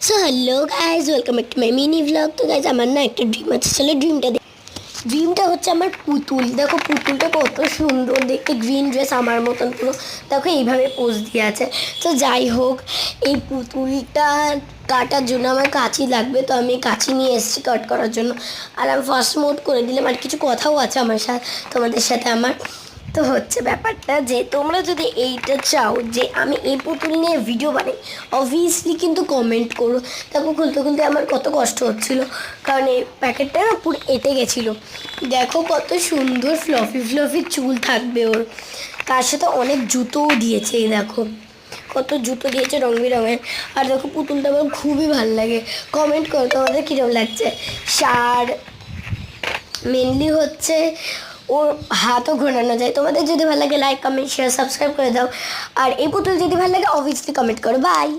So hello guys welcome back to my mini vlog. तो guys আমার না একটা ড্রিম আছে, চলো ড্রিমটা হচ্ছে আমার পুতুল। দেখো পুতুলটা কত সুন্দর দেখতে, গ্রিন ড্রেস আমার মতন পুরো, দেখো এইভাবে পোজ দিয়ে আছে। তো যাই হোক, এই পুতুলটা কাটার জন্য আমার কাঁচি লাগবে, তো আমি কাঁচি নিয়ে এসেছি কাট করার জন্য। আর আমি ফার্স্ট মোড করে দিলাম, আর কিছু কথাও আছে আমার সাথে, তোমাদের সাথে আমার। তো হচ্ছে ব্যাপারটা যে তোমরা যদি এইটা চাও যে আমি এই পুতুল নিয়ে ভিডিও বানাই, অবভিয়াসলি কিন্তু কমেন্ট করো। দেখো খুলতে খুলতে আমার কত কষ্ট হচ্ছিল, কারণ এই প্যাকেটটা না পুরো এঁটে গেছিলো। দেখো কত সুন্দর ফ্লফি ফ্লফি চুল থাকবে ওর, তার সাথে অনেক জুতোও দিয়েছে। এই দেখো কত জুতো দিয়েছে রং বেরঙের। আর দেখো পুতুলটা আমার খুবই ভালো লাগে। কমেন্ট করো তোমাদের কীরকম লাগছে। আর মেনলি হচ্ছে ওর হাতও ঘোরানো যায়। তোমাদের যদি ভালো লাগে লাইক কমেন্ট শেয়ার সাবস্ক্রাইব করে দাও। আর এই পুতুল যদি ভালো লাগে অবভিয়াসলি কমেন্ট করো। বাই।